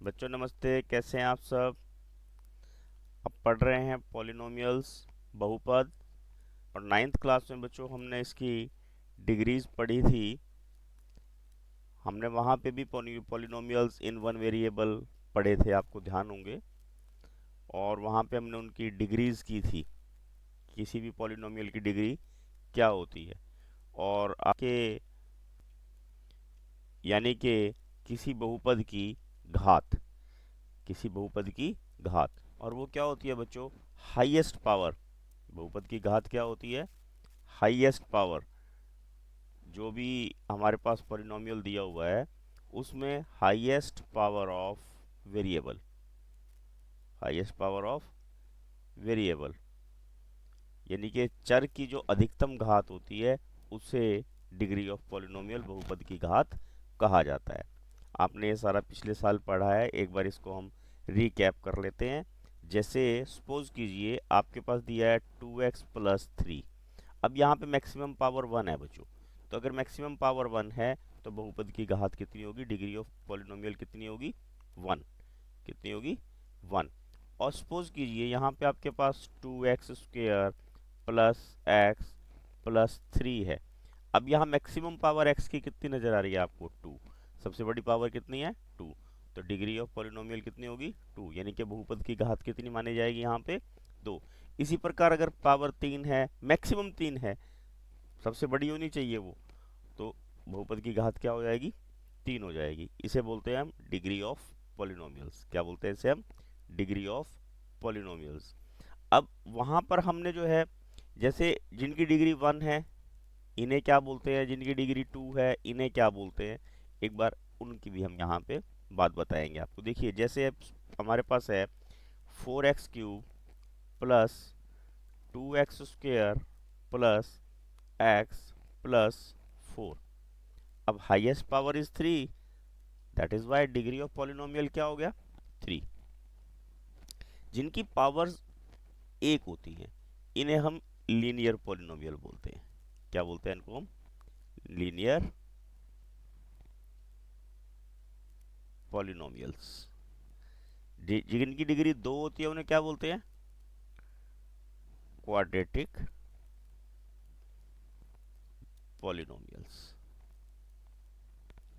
बच्चों नमस्ते, कैसे हैं आप सब। अब पढ़ रहे हैं पॉलिनोमियल्स, बहुपद। और नाइन्थ क्लास में बच्चों हमने इसकी डिग्रीज पढ़ी थी। हमने वहाँ पे भी पॉलिनोमियल्स इन वन वेरिएबल पढ़े थे, आपको ध्यान होंगे। और वहाँ पे हमने उनकी डिग्रीज की थी, किसी भी पॉलिनोमियल की डिग्री क्या होती है। और आपके यानी कि किसी बहुपद की घात, किसी बहुपद की घात, और वो क्या होती है बच्चों, हाईएस्ट पावर। बहुपद की घात क्या होती है, हाईएस्ट पावर। जो भी हमारे पास पॉलिनोमियल दिया हुआ है उसमें highest power of variable, highest power of variable यानी कि चर की जो अधिकतम घात होती है उसे डिग्री ऑफ पॉलिनोमियल, बहुपद की घात कहा जाता है। आपने ये सारा पिछले साल पढ़ा है, एक बार इसको हम रिकैप कर लेते हैं। जैसे सपोज कीजिए आपके पास दिया है 2x+3। अब यहाँ पे मैक्सिमम पावर 1 है बच्चों। तो अगर मैक्सिमम पावर 1 है तो बहुपद की घात कितनी होगी, डिग्री ऑफ पॉलिनोमियल कितनी होगी, 1। कितनी होगी, 1। और सपोज कीजिए यहाँ पे आपके पास 2x² प्लस एक्स प्लस 3 है। अब यहाँ मैक्सिमम पावर x की कितनी नजर आ रही है आपको, 2। सबसे बड़ी पावर कितनी है, 2। तो डिग्री ऑफ पॉलिनोमियल कितनी होगी, 2, यानी कि बहुपद की घात कितनी मानी जाएगी यहाँ पे, 2। इसी प्रकार अगर पावर 3 है, मैक्सिमम 3 है, सबसे बड़ी होनी चाहिए वो, तो बहुपद की घात क्या हो जाएगी, 3 हो जाएगी। इसे बोलते हैं हम डिग्री ऑफ पॉलिनोमियल्स। क्या बोलते हैं इसे हम, डिग्री ऑफ पॉलिनोमियल्स। अब वहां पर हमने जो है, जैसे जिनकी डिग्री 1 है इन्हें क्या बोलते हैं, जिनकी डिग्री 2 है इन्हें क्या बोलते हैं, एक बार उनकी भी हम यहाँ पे बात बताएंगे आपको। देखिए जैसे हमारे पास है 4x³ plus 2x² plus x plus 4। अब highest power is 3, that is y degree of polynomial क्या हो गया, 3। जिनकी पावर्स एक होती हैं इन्हें हम लीनियर पॉलिनोमियल बोलते हैं। क्या बोलते हैं इनको हम, लीनियर पॉलिनोमियल्स। जिनकी डिग्री 2 होती है उन्हें क्या बोलते हैं, क्वाड्रेटिक पॉलिनोमियल्स।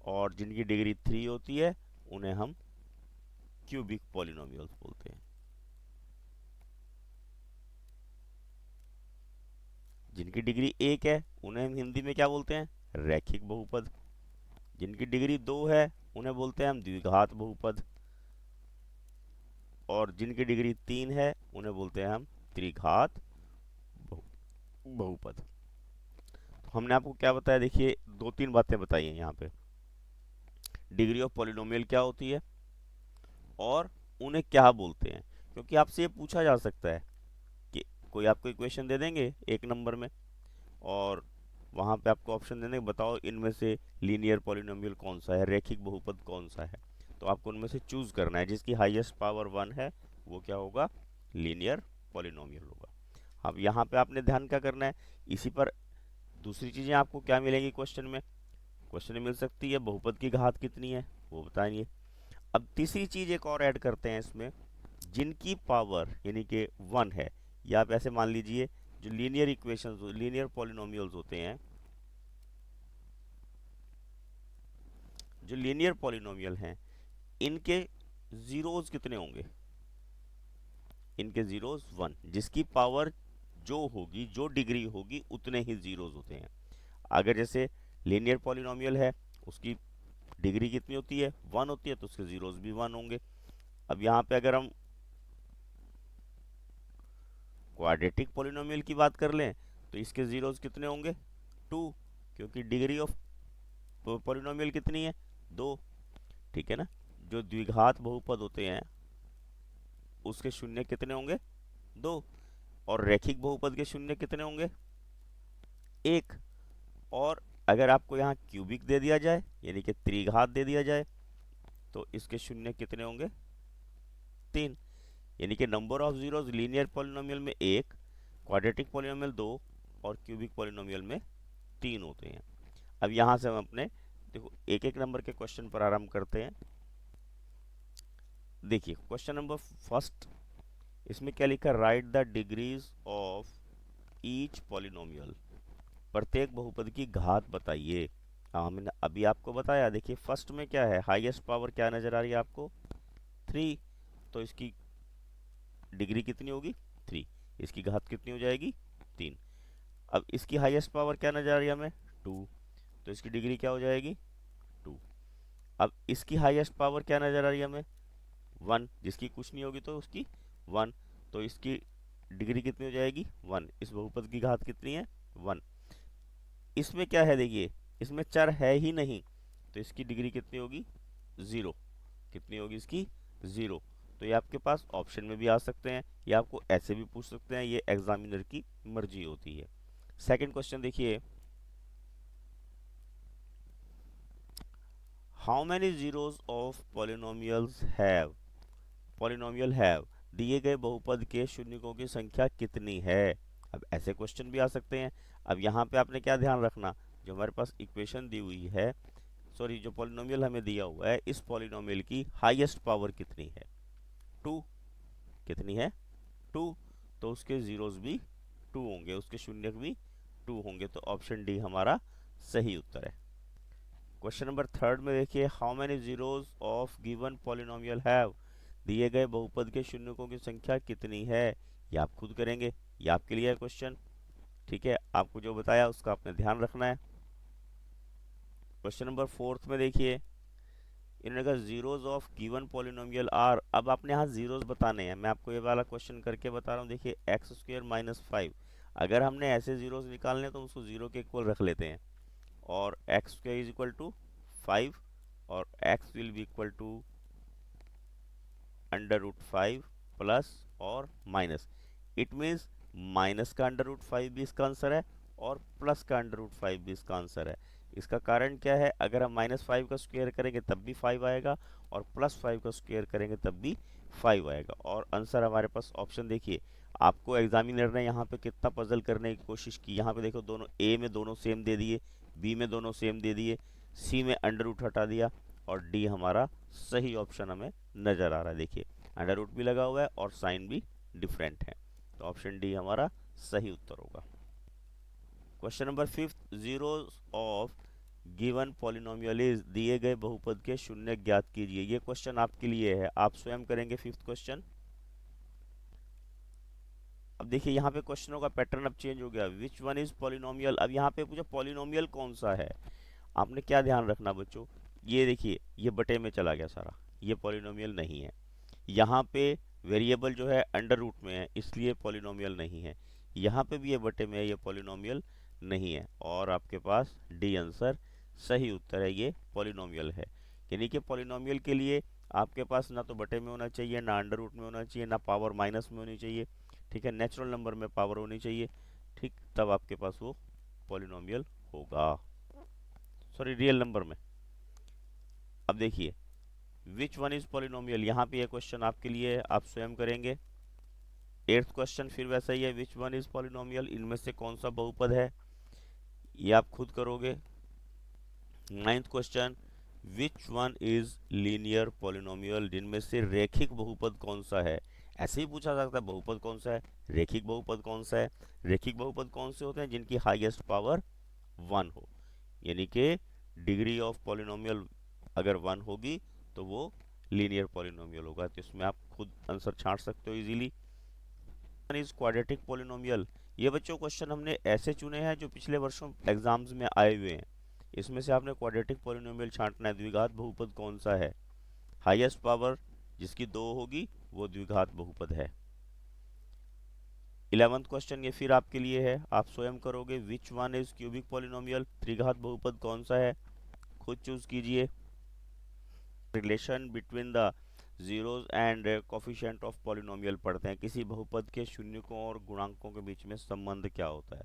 और जिनकी डिग्री 3 होती है उन्हें हम क्यूबिक पॉलिनोमियल्स बोलते हैं। जिनकी डिग्री 1 है उन्हें हम हिंदी में क्या बोलते हैं, रैखिक बहुपद। जिनकी डिग्री 2 है उन्हें बोलते हैं हम द्विघात बहुपद। और जिनकी डिग्री 3 है उन्हें बोलते हैं हम त्रिघात बहुपद। तो हमने आपको क्या बताया, देखिए 2-3 बातें बताई हैं यहाँ पे। डिग्री ऑफ पॉलिनोमियल क्या होती है और उन्हें क्या बोलते हैं, क्योंकि आपसे ये पूछा जा सकता है कि कोई आपको इक्वेशन दे देंगे 1 नंबर में, और वहाँ पे आपको ऑप्शन देंगे बताओ इनमें से लीनियर पॉलिनोमियल कौन सा है, रैखिक बहुपद कौन सा है। तो आपको उनमें से चूज करना है, जिसकी हाईएस्ट पावर 1 है वो क्या होगा, लीनियर पॉलिनोमियल होगा। अब यहाँ पे आपने ध्यान क्या करना है, इसी पर दूसरी चीजें आपको क्या मिलेंगी क्वेश्चन में, क्वेश्चन में मिल सकती है बहुपद की घात कितनी है वो बताइए। अब तीसरी चीज एक और ऐड करते हैं इसमें, जिनकी पावर यानी कि 1 है, या आप ऐसे मान लीजिए जो लीनियर इक्वेशंस, लीनियर पॉलिनोमियल्स होते हैं, जो लीनियर पॉलिनोमियल हैं इनके जीरोस कितने होंगे, इनके जीरोस 1। जिसकी पावर जो होगी, जो डिग्री होगी उतने ही जीरोस होते हैं। अगर जैसे लीनियर पॉलिनोमियल है उसकी डिग्री कितनी होती है, 1 होती है, तो उसके जीरोस भी 1 होंगे। अब यहाँ पे अगर हम क्वाड्रेटिक पॉलिनोमियल की बात कर लें तो इसके जीरोस कितने होंगे, 2, क्योंकि डिग्री ऑफ पॉलिनोमियल कितनी है, 2। ठीक है ना। जो द्विघात बहुपद होते हैं उसके शून्य कितने होंगे, 2। और रैखिक बहुपद के शून्य कितने होंगे, 1। और अगर आपको यहाँ क्यूबिक दे दिया जाए यानी कि त्रिघात दे दिया जाए तो इसके शून्य कितने होंगे, 3। यानी कि number of zeros linear polynomial में 1, क्वाड्रेटिक पॉलिनोमियल 2 और क्यूबिक पॉलिनोमियल में 3 होते हैं। अब यहाँ से हम अपने देखो एक एक नंबर के क्वेश्चन पर आरंभ करते हैं। देखिए क्वेश्चन नंबर फर्स्ट, इसमें क्या लिखा, right the degrees of each polynomial, प्रत्येक बहुपद की घात बताइए। हमने अभी आपको बताया, देखिए फर्स्ट में क्या है, हाईएस्ट पावर क्या नजर आ रही है आपको, 3, तो इसकी डिग्री कितनी होगी, 3, इसकी घात कितनी हो जाएगी, 3। अब इसकी हाईएस्ट पावर क्या नजर आ रही है हमें, 2, तो इसकी डिग्री क्या हो जाएगी, 2। अब इसकी हाईएस्ट पावर क्या नजर आ रही है हमें, 1, जिसकी कुछ नहीं होगी तो उसकी 1, तो इसकी डिग्री कितनी हो जाएगी, 1। इस बहुपद की घात कितनी है, 1। इसमें क्या है, देखिए इसमें चर है ही नहीं, तो इसकी डिग्री कितनी होगी, 0। कितनी होगी इसकी, 0। तो ये आपके पास ऑप्शन में भी आ सकते हैं, या आपको ऐसे भी पूछ सकते हैं, ये एग्जामिनर की मर्जी होती है। सेकंड क्वेश्चन देखिए, how many zeros of polynomial have, दिए गए बहुपद के शून्यकों की संख्या कितनी है। अब ऐसे क्वेश्चन भी आ सकते हैं। अब यहाँ पे आपने क्या ध्यान रखना, जो हमारे पास इक्वेशन दी हुई है, सॉरी जो पॉलिनोमियल हमें दिया हुआ है, इस पॉलिनोमियल की हाईएस्ट पावर कितनी है, 2। कितनी है, 2, तो उसके जीरोस भी 2 होंगे, उसके शून्यक भी 2 होंगे, तो ऑप्शन डी हमारा सही उत्तर है। क्वेश्चन नंबर थर्ड में देखिए, how many zeros of given polynomial have, दिए गए बहुपद के शून्यकों की संख्या कितनी है। ये आप खुद करेंगे, ये आपके लिए है क्वेश्चन, ठीक है, आपको जो बताया उसका आपने ध्यान रखना है। क्वेश्चन नंबर फोर्थ में देखिए, इन्होंने कहा zeros of given polynomial are, अब आपने यहाँ जीरोस बताने हैं, मैं आपको ये वाला क्वेश्चन करके बता रहा हूँ। देखिए एक्स स्क्वायर माइनस 5, अगर हमने ऐसे जीरोस निकालने हैं तो उसको जीरो के इक्वल रख लेते हैं, और x square is equal to 5, और x will be equal to under root 5 plus और माइनस, इट मीन्स माइनस का अंडर रूट 5 भी इसका आंसर है, और प्लस का अंडर रूट 5 भी इसका आंसर है। इसका कारण क्या है, अगर हम -5 का स्क्वायर करेंगे तब भी 5 आएगा, और +5 का स्क्वायर करेंगे तब भी 5 आएगा, और आंसर हमारे पास ऑप्शन देखिए। आपको एग्जामिनर ने यहाँ पे कितना पजल करने की कोशिश की, यहाँ पे देखो दोनों ए में दोनों सेम दे दिए, बी में दोनों सेम दे दिए, सी में अंडर रूट हटा दिया, और डी हमारा सही ऑप्शन हमें नजर आ रहा है। देखिए अंडर रूट भी लगा हुआ है और साइन भी डिफरेंट है, तो ऑप्शन डी हमारा सही उत्तर होगा। Question number fifth, zero of given polynomial is, दिए गए बहुपद के शून्य ज्ञात कीजिए। ये क्वेश्चन आपके लिए है, आप स्वयं करेंगे फिफ्थ क्वेश्चन। अब देखिए यहाँ पे क्वेश्चनों का पैटर्न अब चेंज हो गया, विच वन इज पॉलिनोमियल। अब यहाँ पे पूछा पॉलिनोमियल कौन सा है। आपने क्या ध्यान रखना बच्चों, ये देखिए ये बटे में चला गया सारा, ये पॉलिनोमियल नहीं है। यहाँ पे वेरिएबल जो है अंडर रूट में है, इसलिए पॉलिनोमियल नहीं है। यहाँ पे भी ये बटे में है, ये पॉलिनोमियल नहीं है, और आपके पास डी आंसर सही उत्तर है, ये पॉलिनोमियल है। यानी कि पॉलिनोमियल के लिए आपके पास ना तो बटे में होना चाहिए, ना अंडर रूट में होना चाहिए, ना पावर माइनस में होनी चाहिए, ठीक है, नेचुरल नंबर में पावर होनी चाहिए, ठीक, तब आपके पास वो पॉलिनोमियल होगा, सॉरी रियल नंबर में। अब देखिए विच वन इज पॉलिनोमियल, यहाँ पे ये क्वेश्चन आपके लिए है, आप स्वयं करेंगे। एट्थ क्वेश्चन फिर वैसा ही है, विच वन इज पॉलिनोमियल, इनमें से कौन सा बहुपद है, ये आप खुद करोगे। Ninth question, which one is linear polynomial, जिनमें से रेखिक बहुपद कौन सा है। ऐसे ही पूछा सकता है बहुपद कौन सा है, रेखिक बहुपद कौन सा है। रेखिक बहुपद कौन से होते हैं, जिनकी हाईएस्ट पावर 1 हो, यानी कि डिग्री ऑफ पॉलिनोमियल अगर 1 होगी तो वो लीनियर पॉलिनोमियल होगा, तो इसमें आप खुद आंसर छांट सकते हो इजीली। इज क्वाड्रेटिक पॉलिनोमियल, ये बच्चों क्वेश्चन हमने ऐसे चुने हैं जो पिछले वर्षों एग्जाम्स में आए हुए हैं, इसमें से आपने क्वाड्रेटिक पॉलिनोमियल छांटना है। द्विघात बहुपद कौन सा है, हाईएस्ट पावर जिसकी 2 होगी वो द्विघात बहुपद है। 11th क्वेश्चन ये फिर आपके लिए है, आप स्वयं करोगे। Which one is cubic polynomial, त्रिघात बहुपद कौन सा है, खुद चूज कीजिए। Relation between the zeros and coefficient of polynomial पढ़ते हैं, किसी बहुपद के शून्यकों और गुणांकों के बीच में संबंध क्या होता है,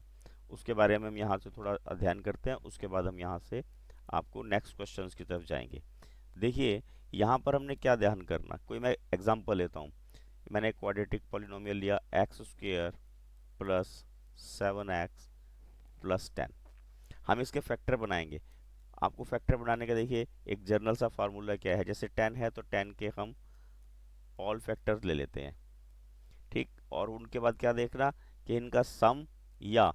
उसके बारे में हम यहाँ से थोड़ा अध्ययन करते हैं, उसके बाद हम यहाँ से आपको नेक्स्ट क्वेश्चंस की तरफ जाएंगे। देखिए यहाँ पर हमने क्या ध्यान करना, कोई मैं एग्जांपल लेता हूँ। मैंने क्वाड्रेटिक पॉलिनोमियल लिया, x square plus 7x plus 10, हम इसके फैक्टर बनाएंगे। आपको फैक्टर बनाने का देखिए एक जर्नल सा फार्मूला क्या है, जैसे 10 है तो 10 के हम ऑल फैक्टर्स ले लेते हैं, ठीक। और उनके बाद क्या देखना कि इनका सम या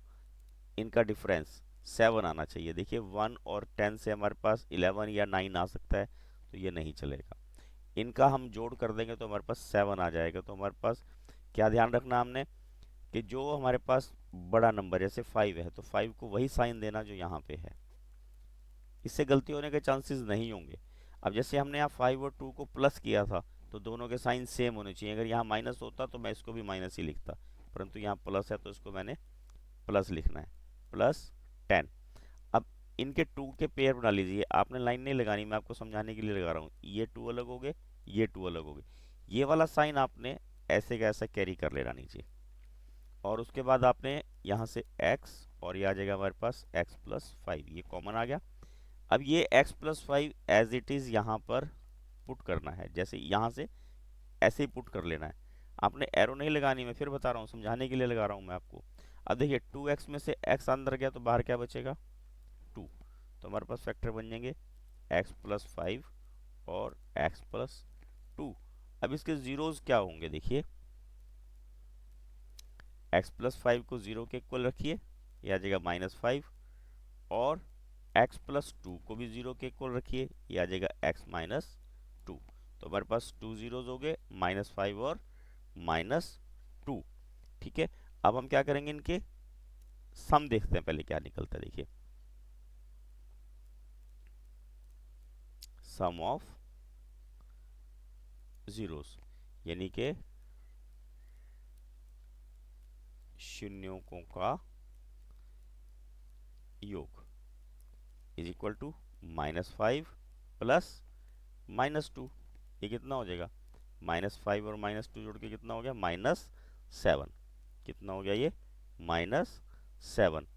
इनका डिफरेंस 7 आना चाहिए। देखिए 1 और 10 से हमारे पास 11 या 9 आ सकता है, तो ये नहीं चलेगा। इनका हम जोड़ कर देंगे तो हमारे पास 7 आ जाएगा। तो हमारे पास क्या ध्यान रखना हमने कि जो हमारे पास बड़ा नंबर जैसे 5 है तो 5 को वही साइन देना जो यहाँ पे है, इससे गलती होने के चांसेस नहीं होंगे। अब जैसे हमने यहाँ 5 और 2 को प्लस किया था तो दोनों के साइन सेम होने चाहिए। अगर यहाँ माइनस होता तो मैं इसको भी माइनस ही लिखता, परंतु यहाँ प्लस है तो इसको मैंने प्लस लिखना है, प्लस 10। अब इनके 2 के पेयर बना लीजिए, आपने लाइन नहीं लगानी, मैं आपको समझाने के लिए लगा रहा हूँ। ये 2 अलग हो गए, ये 2 अलग हो गए, ये वाला साइन आपने ऐसे का ऐसा कैरी कर लेना नीचे। और उसके बाद आपने यहाँ से x और ये आ जाएगा हमारे पास x+5, ये कॉमन आ गया। अब ये x+5 एज इट इज़ यहाँ पर पुट करना है, जैसे यहाँ से ऐसे ही पुट कर लेना है। आपने एरो नहीं लगानी, मैं फिर बता रहा हूँ, समझाने के लिए लगा रहा हूँ मैं आपको। अब देखिए 2x में से x अंदर गया तो बाहर क्या बचेगा 2, तो हमारे पास फैक्टर बन जाएंगे x+5 और x+2। अब इसके जीरोस क्या होंगे, देखिए x+5 को 0 के इक्वल रखिए, ये आ जाएगा -5, और x+2 को भी 0 के इक्वल रखिए, ये आ जाएगा x-2। तो हमारे पास 2 जीरोस हो गए, -5 और -2, ठीक है। अब हम क्या करेंगे, इनके सम देखते हैं पहले क्या निकलता है। देखिए सम ऑफ जीरोस यानी कि शून्यों का योग इज इक्वल टू -5 प्लस -2, ये कितना हो जाएगा, -5 और -2 जोड़ के कितना हो गया -7, कितना हो गया ये -7।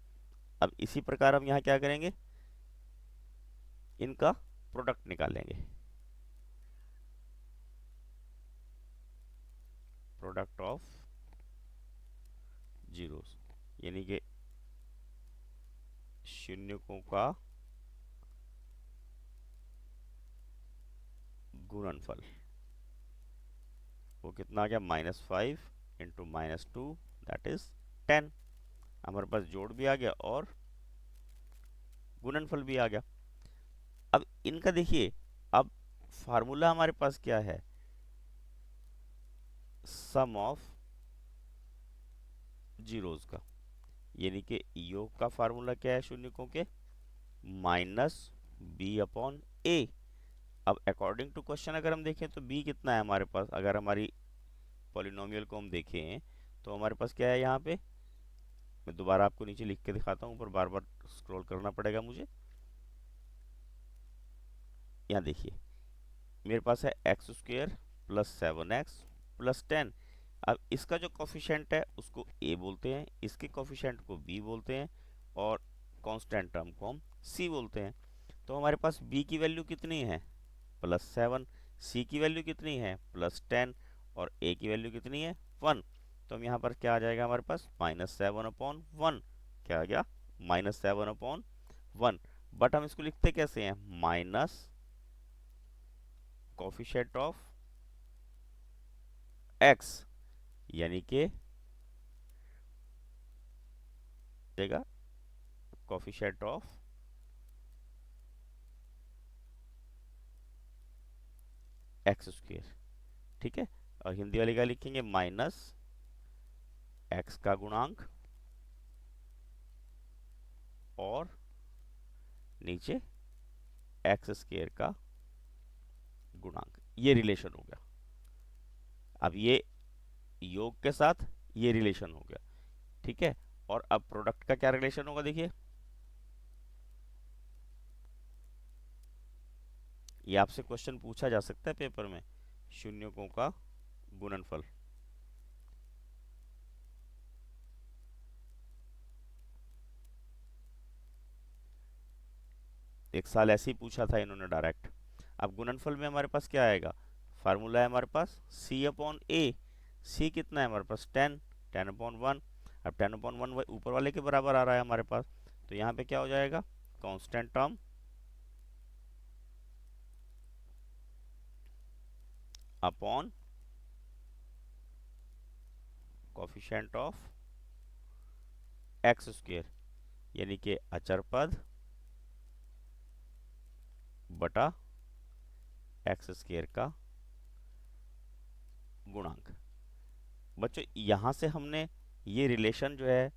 अब इसी प्रकार हम यहाँ क्या करेंगे, इनका प्रोडक्ट निकालेंगे, प्रोडक्ट ऑफ जीरोस यानी कि शून्यकों का गुणनफल, वो कितना आ गया -5 इंटू -2 दैट इज 10। हमारे पास जोड़ भी आ गया और गुणनफल भी आ गया। अब इनका देखिए, अब फार्मूला हमारे पास क्या है, सम ऑफ जीरोस का, यानी कि योग का फार्मूला क्या है शून्यकों के, -b/a। अब अकॉर्डिंग टू क्वेश्चन अगर हम देखें तो b कितना है हमारे पास, अगर हमारी पॉलिनोमियल को हम देखें तो हमारे पास क्या है यहाँ पे, मैं दोबारा आपको नीचे लिख के दिखाता हूँ, पर बार बार स्क्रॉल करना पड़ेगा मुझे। यहाँ देखिए मेरे पास है x² + 7x + 10। अब इसका जो कोफिशेंट है उसको a बोलते हैं, इसके कोफिशेंट को b बोलते हैं, और कांस्टेंट टर्म को हम c बोलते हैं। तो हमारे पास b की वैल्यू कितनी है +7, c की वैल्यू कितनी है +10, और a की वैल्यू कितनी है 1। तो हम यहाँ पर क्या आ जाएगा हमारे पास -7/1, क्या आ गया -7/1। बट हम इसको लिखते कैसे हैं, माइनस कोफिशेंट ऑफ x, यानी कि देगा कोफिशेंट ऑफ x², ठीक है। और हिंदी वाले का लिखेंगे -x का गुणांक और नीचे x² का गुणांक, ये रिलेशन हो गया। अब ये योग के साथ ये रिलेशन हो गया, ठीक है। और अब प्रोडक्ट का क्या रिलेशन होगा, देखिए ये आपसे क्वेश्चन पूछा जा सकता है पेपर में, शून्यकों का गुणनफल। एक साल ऐसे ही पूछा था इन्होंने डायरेक्ट। अब गुणनफल में हमारे पास क्या आएगा, फार्मूला है हमारे पास c/a, c कितना है हमारे पास 10, 10/1। अब 10/1 ऊपर वाले के बराबर आ रहा है हमारे पास, तो यहाँ पे क्या हो जाएगा, constant term upon coefficient of x square, यानी कि अचर पद बटा एक्स स्क्वायर का गुणांक। बच्चों यहाँ से हमने ये रिलेशन जो है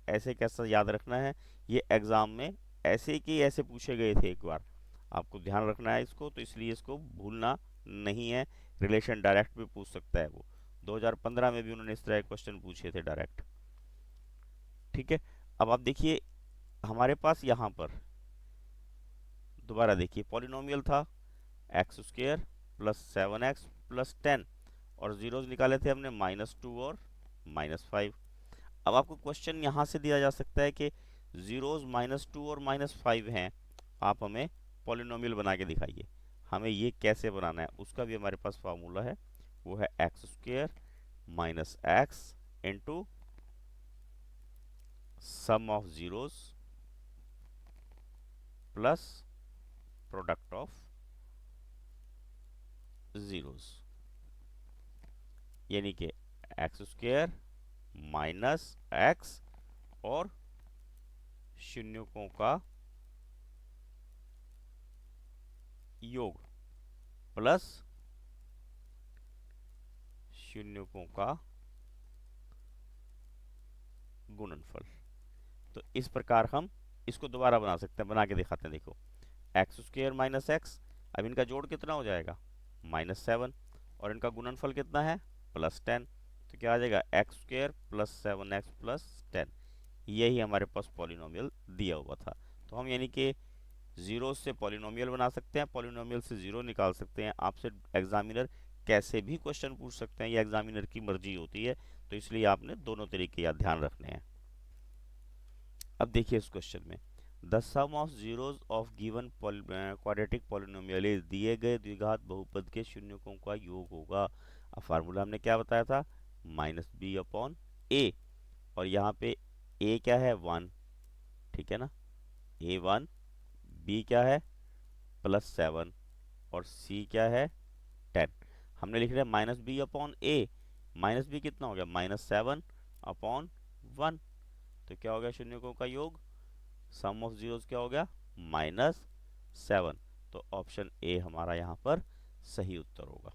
ऐसे कैसा याद रखना है, ये एग्जाम में ऐसे की ऐसे पूछे गए थे एक बार, आपको ध्यान रखना है इसको, तो इसलिए इसको भूलना नहीं है। रिलेशन डायरेक्ट भी पूछ सकता है वो, 2015 में भी उन्होंने इस तरह के क्वेश्चन पूछे थे डायरेक्ट। ठीक है, अब आप देखिए हमारे पास यहाँ पर दोबारा देखिए पॉलिनोमियल था x square plus 7x plus 10, और जीरोज निकाले थे हमने -2 और -5। अब आपको क्वेश्चन यहाँ से दिया जा सकता है कि जीरोज -2 और -5 हैं, आप हमें पॉलिनोमियल बना के दिखाइए। हमें ये कैसे बनाना है उसका भी हमारे पास फार्मूला है, वो है x square minus x into sum of zeros plus product of zeros, यानी कि एक्स स्क्वायर माइनस एक्स और शून्यकों का योग प्लस शून्यकों का गुणनफल। तो इस प्रकार हम इसको दोबारा बना सकते हैं, बना के दिखाते हैं। देखो एक्स स्क्वायर माइनस एक्स, अब इनका जोड़ कितना हो जाएगा -7, और इनका गुणनफल कितना है +10, तो क्या आ जाएगा x square plus 7x plus 10। यही हमारे पास पॉलिनोमियल दिया हुआ था। तो हम यानी कि जीरो से पॉलिनोमियल बना सकते हैं, पॉलिनोमियल से जीरो निकाल सकते हैं। आपसे एग्जामिनर कैसे भी क्वेश्चन पूछ सकते हैं, ये एग्जामिनर की मर्जी होती है, तो इसलिए आपने दोनों तरीके का ध्यान रखने हैं। अब देखिए इस क्वेश्चन में the sum of zeros of given quadratic polynomial is, दिए गए द्विघात बहुपद के शून्यकों का योग होगा। अब फार्मूला हमने क्या बताया था -b/a, और यहाँ पे a क्या है 1, ठीक है ना, a1, b क्या है +7 और c क्या है 10। हमने लिख रहे हैं -b/a, -b कितना हो गया -7/1, तो क्या हो गया शून्यकों का योग, सम ऑफ जीरोस क्या हो गया -7। तो ऑप्शन ए हमारा यहाँ पर सही उत्तर होगा।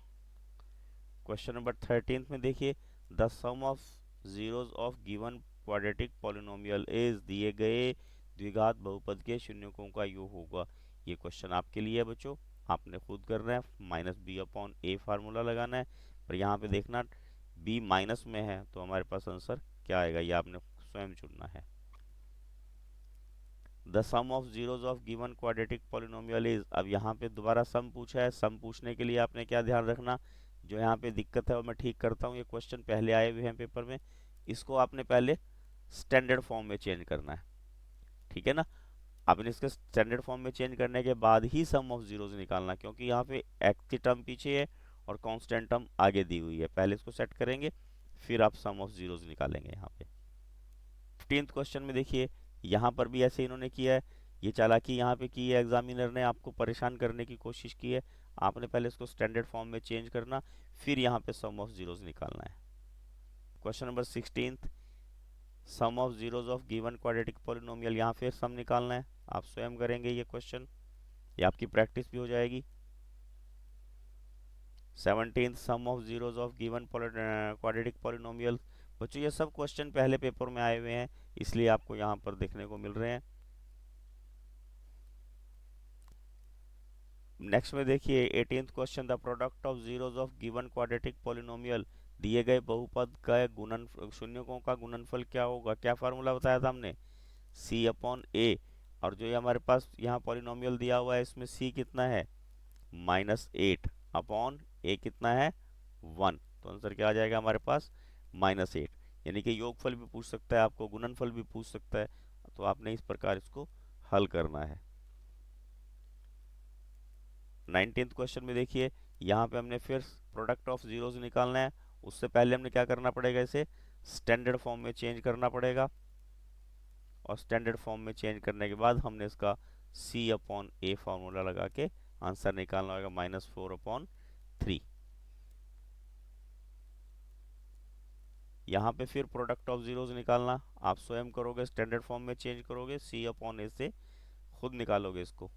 क्वेश्चन नंबर 13 में देखिए the sum of zeros of given quadratic polynomial is, दिए गए द्विघात बहुपद के शून्यकों का योग होगा। ये क्वेश्चन आपके लिए है बच्चों, आपने खुद करना है, -b/a फार्मूला लगाना है, पर यहाँ पे देखना b माइनस में है तो हमारे पास आंसर क्या आएगा, ये आपने स्वयं चुनना है। The sum of zeros of given quadratic polynomial is, अब यहाँ पे दोबारा सम पूछा है, सम पूछने के लिए आपने क्या ध्यान रखना, जो यहाँ पे दिक्कत है वो मैं ठीक करता हूँ, ये क्वेश्चन पहले आए हुए हैं पेपर में, इसको आपने पहले स्टैंडर्ड फॉर्म में चेंज करना है, ठीक है ना। आपने इसके स्टैंडर्ड फॉर्म में चेंज करने के बाद ही सम ऑफ जीरोज निकालना, क्योंकि यहाँ पे एक्स की टर्म पीछे है और कांस्टेंट टर्म आगे दी हुई है, पहले इसको सेट करेंगे फिर आप सम ऑफ जीरोज निकालेंगे। यहाँ पे 15th क्वेश्चन में देखिए यहाँ पर भी ऐसे इन्होंने किया है, ये चालाकी यहाँ पे की है, एग्जामिनर ने आपको परेशान करने की कोशिश की है। आपने पहले इसको स्टैंडर्ड फॉर्म में चेंज करना, फिर यहाँ पे सम ऑफ जीरोज निकालना है। Question number 16th, sum of zeros of given quadratic polynomial, यहाँ फिर सम निकालना है, आप स्वयं करेंगे ये क्वेश्चन, ये आपकी प्रैक्टिस भी हो जाएगी। 17th, sum of zeros of given quadratic polynomial, बच्चों ये सब क्वेश्चन पहले पेपर में आए हुए हैं, इसलिए आपको यहाँ पर देखने को मिल रहे हैं। नेक्स्ट में देखिए 18th question, the product of zeros of given quadratic polynomial, दिए गए बहुपद का गुणन शून्यकों का गुणनफल क्या होगा, क्या फार्मूला बताया था हमने c/a, और जो ये हमारे पास यहाँ पॉलिनोमियल दिया हुआ है इसमें c कितना है -8/a कितना है 1, तो आंसर क्या आ जाएगा हमारे पास -8, यानी कि योगफल भी पूछ सकता है आपको, गुणनफल भी पूछ सकता है, तो आपने इस प्रकार इसको हल करना है। 19th क्वेश्चन में देखिए यहाँ पे हमने फिर प्रोडक्ट ऑफ जीरोज निकालना है, उससे पहले हमने क्या करना पड़ेगा, इसे स्टैंडर्ड फॉर्म में चेंज करना पड़ेगा, और स्टैंडर्ड फॉर्म में चेंज करने के बाद हमने इसका c/a फार्मूला लगा के आंसर निकालना होगा -4/3। यहाँ पे फिर प्रोडक्ट ऑफ जीरोस निकालना आप स्वयं करोगे, स्टैंडर्ड फॉर्म में चेंज करोगे, सी अपॉन ए से खुद निकालोगे इसको।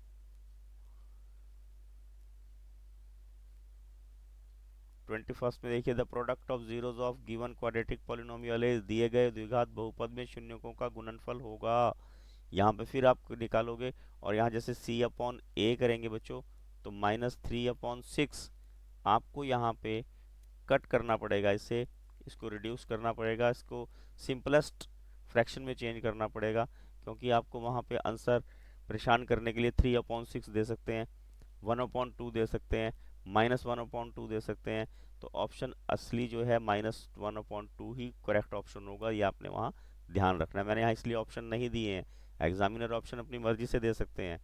21 में देखिए the product of zeros of given quadratic polynomial is, दिए गए द्विघात बहुपद में शून्यकों का गुणनफल होगा। यहाँ पे फिर आप निकालोगे और यहाँ जैसे सी अपॉन ए करेंगे बच्चों तो -3/6 आपको यहाँ पे कट करना पड़ेगा, इसे इसको रिड्यूस करना पड़ेगा, इसको सिंपलेस्ट फ्रैक्शन में चेंज करना पड़ेगा, क्योंकि आपको वहाँ पे आंसर परेशान करने के लिए 3/6 दे सकते हैं, 1/2 दे सकते हैं, -1/2 दे सकते हैं। तो ऑप्शन असली जो है -1/2 ही करेक्ट ऑप्शन होगा, ये आपने वहाँ ध्यान रखना है। मैंने यहाँ इसलिए ऑप्शन नहीं दिए हैं, एग्जामिनर ऑप्शन अपनी मर्जी से दे सकते हैं।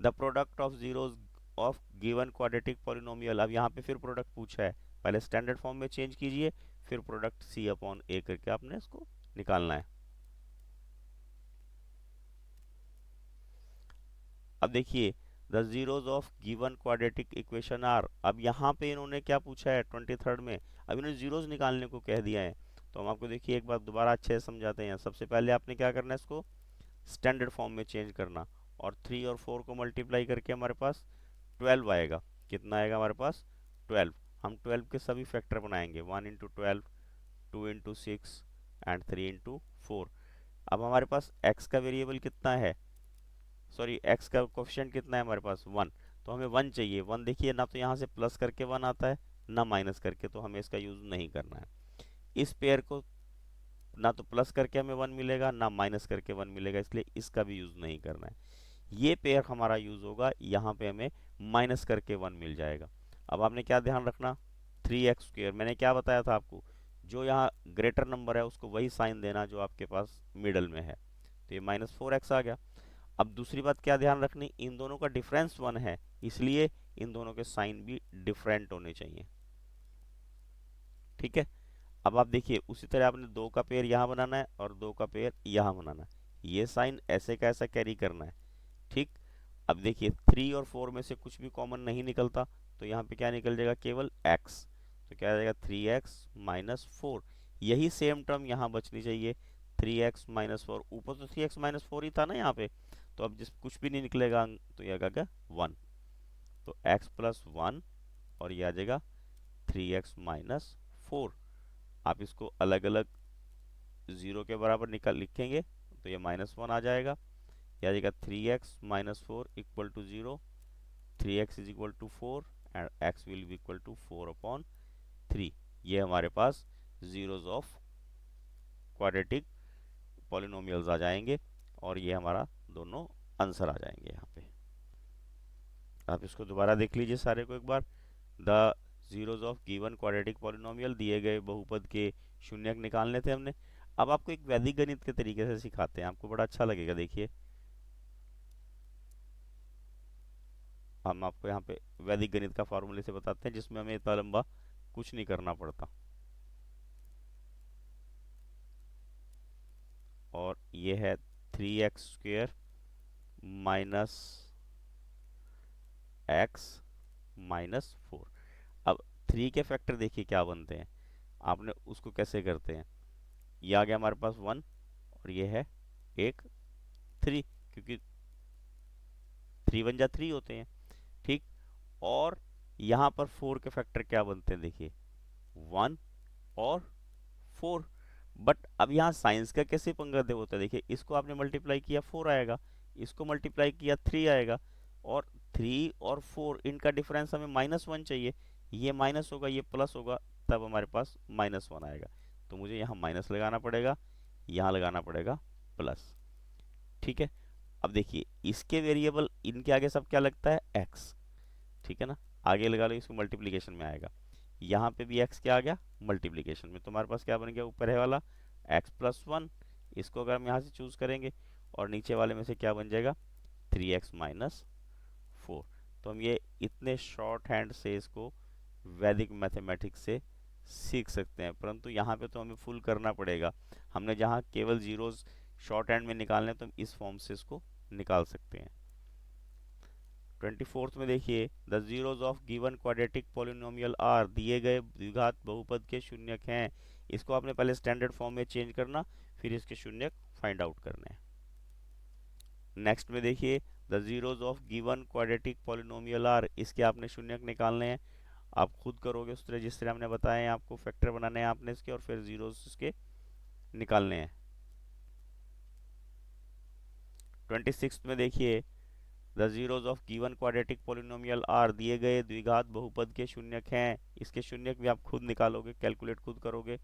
The product of zeros of given quadratic polynomial, अब यहाँ पे फिर प्रोडक्ट पूछा है, पहले स्टैंडर्ड फॉर्म में चेंज कीजिए, फिर प्रोडक्ट सी अपॉन ए करके आपने इसको निकालना है। अब देखिए the zeros of given quadratic equation are, अब यहाँ पे इन्होंने क्या पूछा है 23rd में, अब इन्होंने जीरोस निकालने को कह दिया है। तो हम आपको देखिए एक बार दोबारा अच्छे से समझाते हैं। सबसे पहले आपने क्या करना है, इसको स्टैंडर्ड फॉर्म में चेंज करना, और 3 और 4 को मल्टीप्लाई करके हमारे पास 12 आएगा। कितना आएगा हमारे पास 12। हम 12 के सभी फैक्टर बनाएंगे, 1 इंटू 12, 2 इंटू 6 एंड 3 इंटू 4। अब हमारे पास x का वेरिएबल कितना है, सॉरी x का कोफिशिएंट कितना है हमारे पास 1, तो हमें 1 चाहिए। 1 देखिए ना तो यहाँ से प्लस करके 1 आता है ना माइनस करके, तो हमें इसका यूज़ नहीं करना है। इस पेयर को ना तो प्लस करके हमें 1 मिलेगा ना माइनस करके 1 मिलेगा, इसलिए इसका भी यूज़ नहीं करना है। ये पेयर हमारा यूज़ होगा, यहाँ पे हमें माइनस करके 1 मिल जाएगा। अब आपने क्या ध्यान रखना, 3x², मैंने क्या बताया था आपको, जो यहाँ ग्रेटर नंबर है उसको वही साइन देना जो आपके पास मिडल में है, तो ये -4x आ गया। अब दूसरी बात क्या ध्यान रखनी, इन दोनों का डिफरेंस 1 है, इसलिए इन दोनों के साइन भी डिफरेंट होने चाहिए। ठीक है। अब आप देखिए उसी तरह आपने 2 का पेयर यहाँ बनाना है और 2 का पेयर यहाँ बनाना है, ये साइन ऐसे का ऐसा कैरी करना है। ठीक। अब देखिए 3 और 4 में से कुछ भी कॉमन नहीं निकलता, तो यहाँ पे क्या निकल जाएगा, केवल x, तो क्या आ जाएगा 3x-4। यही सेम टर्म यहाँ बचनी चाहिए, 3x-4, ऊपर तो 3x-4 ही था ना यहाँ पे, तो अब जिस कुछ भी नहीं निकलेगा तो ये आ जाएगा 1, तो x+1 और ये आ जाएगा 3x-4। आप इसको अलग अलग जीरो के बराबर निकाल लिखेंगे तो ये -1 आ जाएगा, यह आ जाएगा 3x-4 equal to 0, 3x is equal to 4 and x will be equal to 4/3। ये हमारे पास जीरोस ऑफ क्वाड्रेटिक पॉलिनोमियल्स आ जाएंगे और ये हमारा दोनों आंसर आ जाएंगे। यहाँ पे आप इसको दोबारा देख लीजिए सारे को एक बार। The zeros of given quadratic polynomial, दिए गए बहुपद के शून्यक निकालने थे हमने। अब आपको एक वैदिक गणित के तरीके से सिखाते हैं, आपको बड़ा अच्छा लगेगा। देखिए हम आपको यहाँ पे वैदिक गणित का फॉर्मूले से बताते हैं, जिसमें हमें इतना लंबा कुछ नहीं करना पड़ता। और ये है 3x² माइनस x-4। अब 3 के फैक्टर देखिए क्या बनते हैं, आपने उसको कैसे करते हैं, ये आ गया हमारे पास 1 और ये है एक 3, क्योंकि 3 1 जा 3 होते हैं। ठीक। और यहाँ पर 4 के फैक्टर क्या बनते हैं, देखिए 1 और 4। बट अब यहाँ साइंस का कैसे पंगा दे होता है, देखिए इसको आपने मल्टीप्लाई किया 4 आएगा, इसको मल्टीप्लाई किया 3 आएगा, और 3 और 4 इनका डिफरेंस हमें -1 चाहिए, ये माइनस होगा ये प्लस होगा, तब हमारे पास -1 आएगा। तो मुझे यहाँ माइनस लगाना पड़ेगा, यहाँ लगाना पड़ेगा प्लस। ठीक है। अब देखिए इसके वेरिएबल इनके आगे सब क्या लगता है, x। ठीक है ना, आगे लगा लो, इसको मल्टीप्लिकेशन में आएगा, यहाँ पे भी x क्या आ गया मल्टीप्लिकेशन में, तो हमारे पास क्या बन गया, ऊपर है वाला x+1, इसको अगर हम यहाँ से चूज करेंगे, और नीचे वाले में से क्या बन जाएगा 3x-4। तो हम ये इतने शॉर्ट हैंड से इसको वैदिक मैथमेटिक्स से सीख सकते हैं, परंतु यहाँ पे तो हमें फुल करना पड़ेगा। हमने जहाँ केवल जीरोस शॉर्ट हैंड में निकालने, तो हम इस फॉर्म से इसको निकाल सकते हैं। 24th में देखिए the zeros of given quadratic polynomial are, दिए गए द्विघात बहुपद के शून्यक हैं इसको आपने पहले स्टैंडर्ड फॉर्म में चेंज करना, फिर इसके शून्य फाइंड आउट करने हैं। नेक्स्ट में देखिए, the zeros of given quadratic polynomial are, इसके आपने शून्यक निकालने हैं। आप खुद करोगे उस तरह जिस तरह हमने बताया है, आपको फैक्टर बनाने हैं आपने इसके, और फिर जीरोज इसके निकालने हैं। 26 में देखिए, the zeros of given quadratic polynomial are, दिए गए द्विघात बहुपद के शून्यक हैं। इसके शून्यक भी आप खुद निकालोगे, कैलकुलेट खुद करोगे।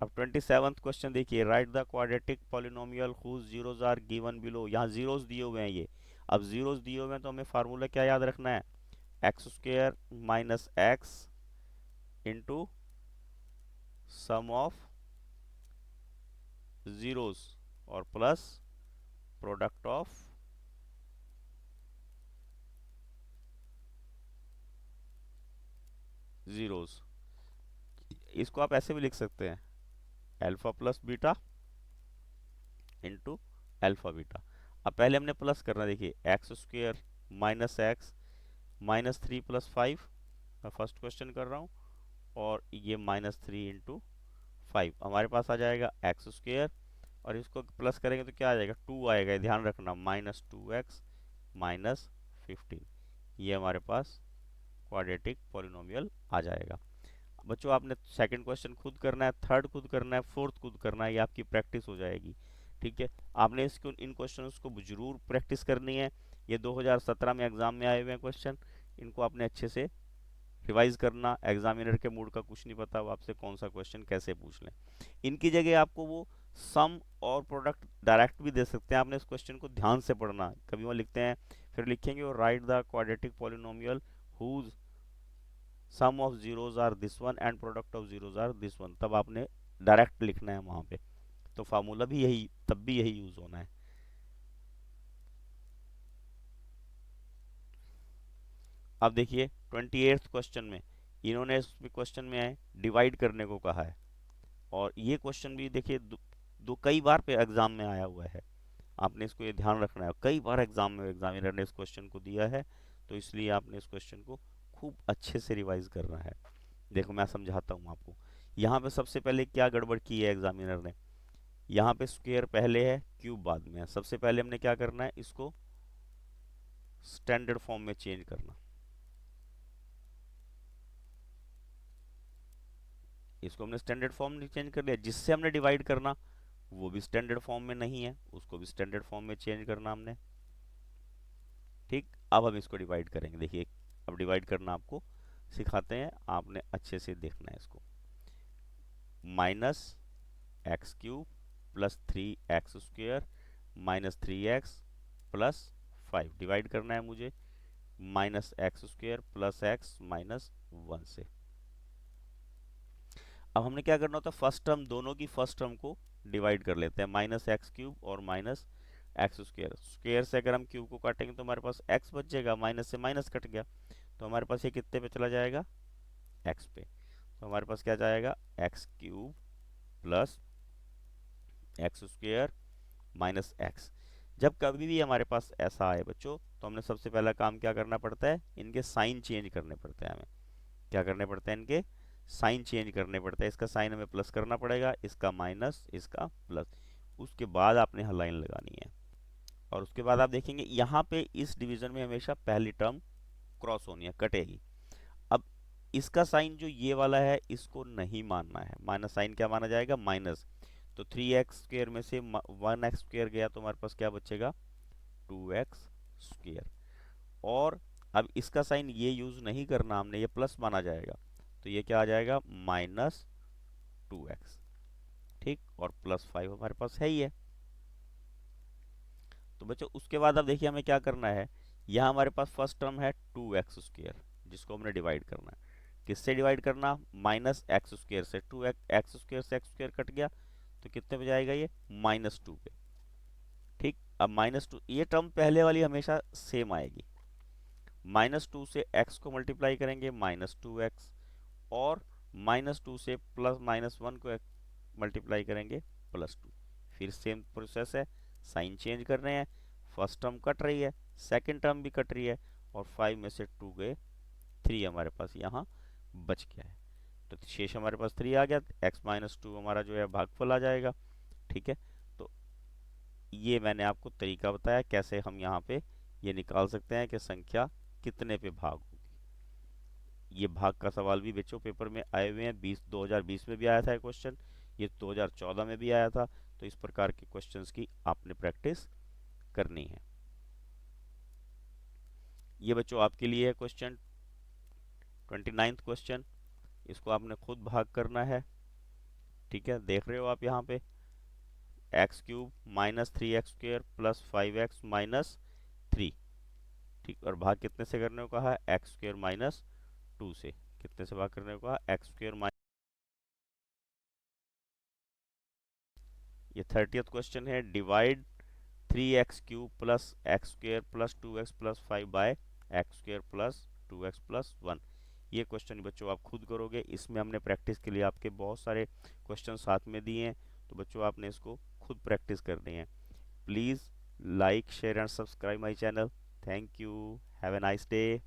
अब 27th क्वेश्चन देखिए, write the quadratic polynomial whose zeros are given below. यहाँ जीरोज दिए हुए हैं ये। अब जीरोज दिए हुए हैं तो हमें फार्मूला क्या याद रखना है, x square minus x into sum of zeros और प्लस प्रोडक्ट ऑफ जीरोज। इसको आप ऐसे भी लिख सकते हैं, alpha plus beta into alpha beta. अब पहले हमने प्लस करना, देखिए x square minus x minus 3 plus 5, मैं फर्स्ट क्वेश्चन कर रहा हूँ, और ये माइनस 3 इंटू 5 हमारे पास आ जाएगा एक्स स्क्वायर, और इसको प्लस करेंगे तो क्या आ जाएगा, 2 आएगा, ध्यान रखना, माइनस 2x माइनस 15, ये हमारे पास क्वाड्रेटिक पॉलिनोमियल आ जाएगा। बच्चों आपने सेकंड क्वेश्चन खुद करना है, थर्ड खुद करना है, फोर्थ खुद करना है, ये आपकी प्रैक्टिस हो जाएगी। ठीक है, आपने इसको इन क्वेश्चंस को जरूर प्रैक्टिस करनी है। ये 2017 में एग्जाम में आए हुए हैं क्वेश्चन, इनको आपने अच्छे से रिवाइज करना। एग्जामिनर के मूड का कुछ नहीं पता, वो आपसे कौन सा क्वेश्चन कैसे पूछ लें। इनकी जगह आपको वो सम और प्रोडक्ट डायरेक्ट भी दे सकते हैं, आपने इस क्वेश्चन को ध्यान से पढ़ना। कभी वो लिखते हैं, फिर लिखेंगे और write the quadratic polynomial whose sum of zeros are this one and product of zeros are this one, तब आपने डायरेक्ट लिखना है वहां पे, तो फार्मूला भी यही, तब भी यही यूज होना है। अब देखिए 28th क्वेश्चन में, इन्होंने इस क्वेश्चन में डिवाइड करने को कहा है, और ये क्वेश्चन भी देखिए दो कई बार पे एग्जाम में आया हुआ है, आपने इसको ये ध्यान रखना है। कई बार एग्जाम में एग्जामिनर ने इस क्वेश्चन को दिया है, तो इसलिए आपने इस क्वेश्चन को खूब अच्छे से रिवाइज करना है। देखो मैं समझाता हूँ आपको। यहाँ पे सबसे पहले क्या गड़बड़ की है एग्जामिनर ने, यहाँ पे स्क्वायर पहले है, क्यूब बाद में है। सबसे पहले हमने क्या करना है, इसको स्टैंडर्ड फॉर्म में चेंज करना। इसको हमने स्टैंडर्ड फॉर्म में चेंज कर लिया, जिससे हमने डिवाइड करना वो भी स्टैंडर्ड फॉर्म में नहीं है, उसको भी स्टैंडर्ड फॉर्म में चेंज करना हमने। ठीक, अब हम इसको डिवाइड करेंगे। देखिए अब डिवाइड करना आपको सिखाते हैं, आपने अच्छे से देखना है इसको। Minus x cube plus 3x² minus 3x plus 5 divide करना है मुझे minus x² plus x minus 1 से। अब हमने क्या करना होता है, फर्स्ट टर्म, दोनों की फर्स्ट टर्म को डिवाइड कर लेते हैं, माइनस एक्स क्यूब और माइनस एक्स स्क्वायर। स्क्वायर से अगर हम क्यूब को काटेंगे तो हमारे पास x बच जाएगा, माइनस से माइनस कट गया, तो हमारे पास ये कितने पे चला जाएगा, x पे। तो हमारे पास क्या जाएगा, x cube plus x square minus x. जब कभी भी हमारे पास ऐसा आए बच्चों, तो हमने सबसे पहला काम क्या करना पड़ता है, इनके साइन चेंज करने पड़ते हैं। हमें क्या करने पड़ते हैं, इनके साइन चेंज करने पड़ते हैं। इसका साइन हमें प्लस करना पड़ेगा, इसका माइनस, इसका प्लस। उसके बाद आपने यहाँ लाइन लगानी है, और उसके बाद आप देखेंगे यहाँ पे इस डिवीजन में हमेशा पहली टर्म क्रॉस होनी है, कटेगी। अब इसका साइन जो ये वाला है, इसको नहीं मानना है, माइनस साइन क्या माना जाएगा, माइनस। तो 3x² में से 1x² गया, तो हमारे पास क्या बचेगा, 2x²। और अब इसका साइन ये यूज नहीं करना हमने, ये प्लस माना जाएगा, तो ये क्या आ जाएगा, माइनस 2x। ठीक, और प्लस 5 हमारे पास है ही है। तो बच्चों उसके बाद अब देखिए हमें क्या करना है, यहाँ हमारे पास फर्स्ट टर्म है 2x², जिसको हमने डिवाइड करना है। किससे डिवाइड करना, माइनस x² से। 2x² से x² कट गया, तो कितने पे जाएगा ये, -2 पे। ठीक, अब -2, ये टर्म पहले वाली हमेशा सेम आएगी। -2 से x को मल्टीप्लाई करेंगे, -2x, और -2 से प्लस -1 को मल्टीप्लाई करेंगे, +2। फिर सेम प्रोसेस है, साइन चेंज कर रहे हैं, फर्स्ट टर्म कट रही है, सेकंड टर्म भी कट रही है, और 5 में से 2 गए 3 हमारे पास यहाँ बच गया है। तो शेष हमारे पास 3 आ गया, x-2 हमारा जो है भागफल आ जाएगा। ठीक है, तो ये मैंने आपको तरीका बताया कैसे हम यहाँ पे ये निकाल सकते हैं कि संख्या कितने पे भाग होगी। ये भाग का सवाल भी बच्चों पेपर में आए हुए हैं, 2020 में भी आया था ये क्वेश्चन, ये 2014 में भी आया था। तो इस प्रकार के क्वेश्चंस की आपने प्रैक्टिस करनी है। ये बच्चों आपके लिए है क्वेश्चन 29th क्वेश्चन, इसको आपने खुद भाग करना है। ठीक है, देख रहे हो आप यहाँ पे x³ minus 3x² plus 5x minus 3। ठीक, और भाग कितने से करने को कहा है, x² माइनस 2 से। कितने से भाग करने को कहा, x² माइनस। ये 30th क्वेश्चन है, divide 3x³ plus x² plus 2x plus 5 by x² plus 2x plus 1। ये क्वेश्चन बच्चों आप खुद करोगे, इसमें हमने प्रैक्टिस के लिए आपके बहुत सारे क्वेश्चन साथ में दिए हैं, तो बच्चों आपने इसको खुद प्रैक्टिस करनी है। Please like share and subscribe my channel. Thank you, have a nice day.